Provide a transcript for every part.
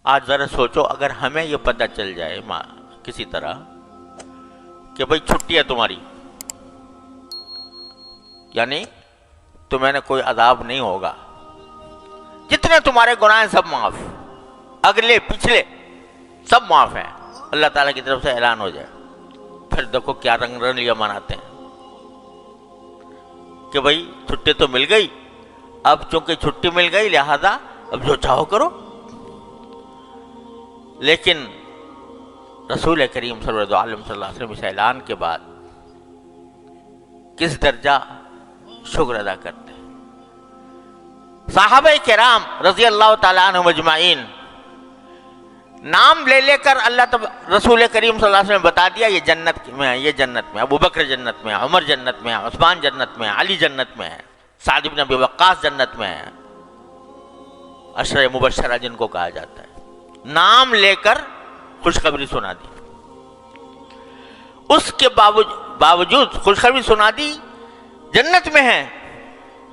آج ذرا سوچو اگر ہمیں یہ پتہ چل جائے کسی طرح کہ بھئی چھٹی ہے تمہاری، یعنی تمہیں نے کوئی عذاب نہیں ہوگا، جتنے تمہارے گناہ ہیں سب معاف، اگلے پچھلے سب معاف ہیں، اللہ تعالیٰ کی طرف سے اعلان ہو جائے، پھر دیکھو کیا رنگ رنگلیاں مناتے ہیں کہ بھئی چھٹی تو مل گئی، اب چونکہ چھٹی مل گئی لہذا اب جو چاہو کرو۔ لیکن رسول کریم صلی اللہ علیہ وسلم اس اعلان کے بعد کس درجہ شکر ادا کرتے ہیں۔ صحابہ کرام رضی اللہ تعالیٰ عنہ مجمعین نام لے لے کر رسول کریم صلی اللہ علیہ وسلم بتا دیا یہ جنت میں ہے، یہ جنت میں، ابو بکر جنت میں ہے، عمر جنت میں ہے، عثمان جنت میں ہے، علی جنت میں ہے، سعد بن ابی وقاص جنت میں ہے، عشرہ مبشرہ جن کو کہا جاتا ہے، نام لے کر خوشخبری سنا دی۔ اس کے باوجود خوشخبری سنا دی جنت میں ہیں،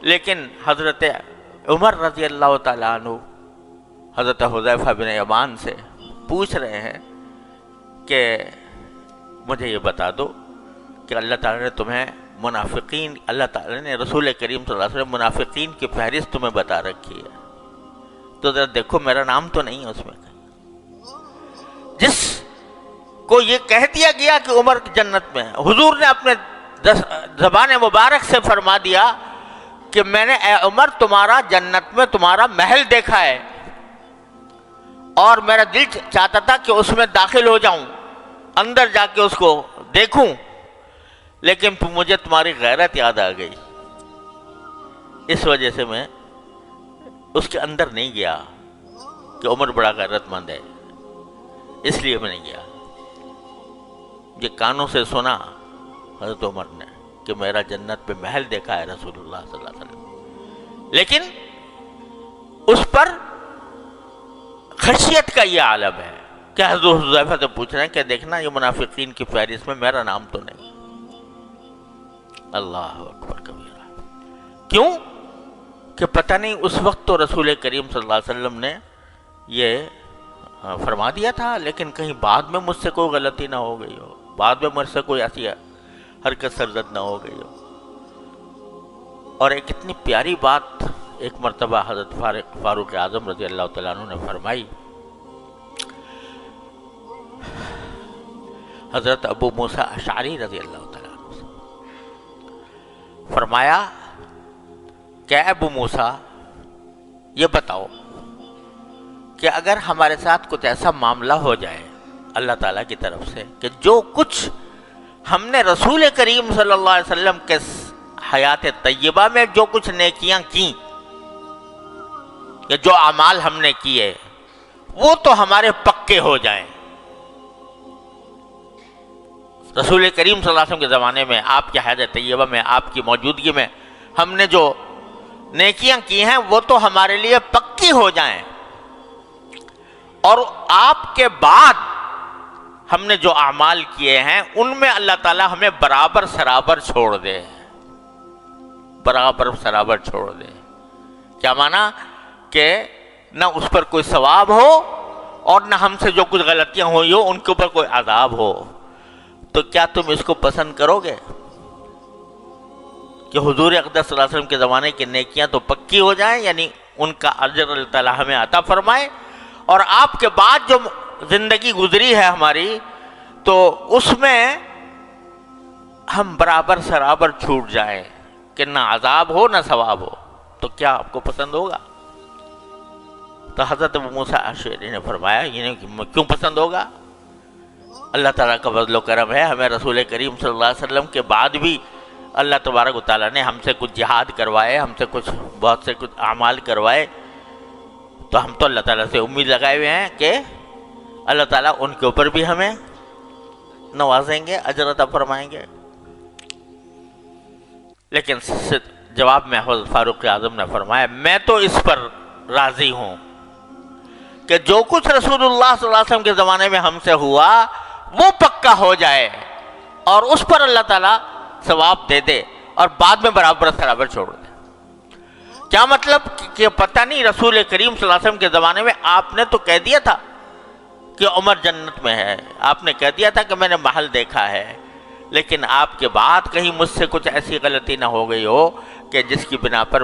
لیکن حضرت عمر رضی اللہ تعالیٰ عنہ حضرت حذیفہ بن یمان سے پوچھ رہے ہیں کہ مجھے یہ بتا دو کہ اللہ تعالیٰ نے تمہیں منافقین، اللہ تعالیٰ نے رسول کریم صلی اللہ علیہ وسلم منافقین کی فہرست تمہیں بتا رکھی ہے، تو ذرا دیکھو میرا نام تو نہیں ہے اس میں۔ جس کو یہ کہہ دیا گیا کہ عمر جنت میں ہے، حضور نے اپنے زبان مبارک سے فرما دیا کہ میں نے اے عمر تمہارا جنت میں تمہارا محل دیکھا ہے، اور میرا دل چاہتا تھا کہ اس میں داخل ہو جاؤں، اندر جا کے اس کو دیکھوں، لیکن پھر مجھے تمہاری غیرت یاد آ گئی، اس وجہ سے میں اس کے اندر نہیں گیا کہ عمر بڑا غیرت مند ہے، اس لیے میں نہیں گیا۔ یہ کانوں سے سنا حضرت عمر نے کہ میرا جنت پہ محل دیکھا ہے رسول اللہ صلی اللہ علیہ وسلم، لیکن اس پر خشیت کا یہ عالم ہے کہ حضرت حذیفہ سے پوچھ رہے ہیں کہ دیکھنا یہ منافقین کی فہرست میں میرا نام تو نہیں۔ اللہ اکبر کبیرہ، کیوں کہ پتہ نہیں اس وقت تو رسول کریم صلی اللہ علیہ وسلم نے یہ فرما دیا تھا، لیکن کہیں بعد میں مجھ سے کوئی غلطی نہ ہو گئی ہو، بعد میں مجھ سے کوئی ایسی حرکت سرزد نہ ہو گئی ہو۔ اور ایک اتنی پیاری بات ایک مرتبہ حضرت فاروق اعظم رضی اللہ تعالیٰ عنہ نے فرمائی۔ حضرت ابو موسیٰ اشعری رضی اللہ تعالیٰ عنہ سے فرمایا کہ ابو موسیٰ یہ بتاؤ کہ اگر ہمارے ساتھ کچھ ایسا معاملہ ہو جائے اللہ تعالیٰ کی طرف سے کہ جو کچھ ہم نے رسول کریم صلی اللہ علیہ وسلم کے حیات طیبہ میں جو کچھ نیکیاں کیں یا جو اعمال ہم نے کیے وہ تو ہمارے پکے ہو جائیں، رسول کریم صلی اللہ علیہ وسلم کے زمانے میں آپ کی حیات طیبہ میں آپ کی موجودگی میں ہم نے جو نیکیاں کی ہیں وہ تو ہمارے لیے پکی ہو جائیں، اور آپ کے بعد ہم نے جو اعمال کیے ہیں ان میں اللہ تعالیٰ ہمیں برابر سرابر چھوڑ دے، برابر سرابر چھوڑ دے۔ کیا مانا کہ نہ اس پر کوئی ثواب ہو اور نہ ہم سے جو کچھ غلطیاں ہوئی ہو ان کے اوپر کوئی عذاب ہو، تو کیا تم اس کو پسند کرو گے کہ حضور اقدس صلی اللہ علیہ وسلم کے زمانے کی نیکیاں تو پکی ہو جائیں، یعنی ان کا اجر اللہ تعالیٰ ہمیں عطا فرمائے، اور آپ کے بعد جو زندگی گزری ہے ہماری تو اس میں ہم برابر سرابر چھوٹ جائیں کہ نہ عذاب ہو نہ ثواب ہو، تو کیا آپ کو پسند ہوگا؟ تو حضرت ابو موسیٰ اشعری نے فرمایا یہ کیوں پسند ہوگا؟ اللہ تعالیٰ کا فضل و کرم ہے، ہمیں رسول کریم صلی اللہ علیہ وسلم کے بعد بھی اللہ تبارک و تعالیٰ نے ہم سے کچھ جہاد کروائے، ہم سے بہت سے کچھ اعمال کروائے، تو ہم تو اللہ تعالیٰ سے امید لگائے ہوئے ہیں کہ اللہ تعالیٰ ان کے اوپر بھی ہمیں نوازیں گے، اجر عطا فرمائیں گے۔ لیکن جواب میں حضرت فاروق اعظم نے فرمایا میں تو اس پر راضی ہوں کہ جو کچھ رسول اللہ صلی اللہ علیہ وسلم کے زمانے میں ہم سے ہوا وہ پکا ہو جائے اور اس پر اللہ تعالیٰ ثواب دے دے اور بعد میں برابر سرابر چھوڑ دے۔ کیا مطلب کہ پتہ نہیں رسول کریم صلی اللہ علیہ وسلم کے زمانے میں آپ نے تو کہہ دیا تھا کہ عمر جنت میں ہے، آپ نے کہہ دیا تھا کہ میں نے محل دیکھا ہے، لیکن آپ کے بعد کہیں مجھ سے کچھ ایسی غلطی نہ ہو گئی ہو کہ جس کی بنا پر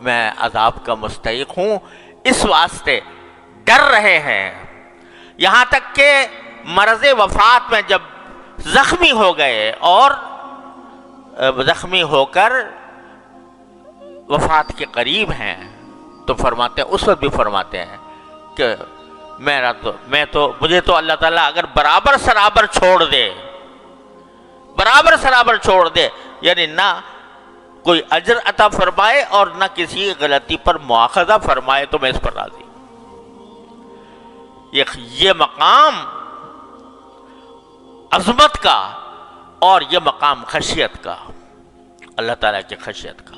میں عذاب کا مستحق ہوں، اس واسطے ڈر رہے ہیں۔ یہاں تک کہ مرض وفات میں جب زخمی ہو گئے اور زخمی ہو کر وفات کے قریب ہیں تو فرماتے ہیں، اس وقت بھی فرماتے ہیں کہ مجھے تو اللہ تعالیٰ اگر برابر سرابر چھوڑ دے یعنی نہ کوئی اجر عطا فرمائے اور نہ کسی غلطی پر مواخذہ فرمائے تو میں اس پر راضی ہوں۔ یہ مقام عظمت کا اور یہ مقام خشیت کا، اللہ تعالیٰ کی خشیت کا۔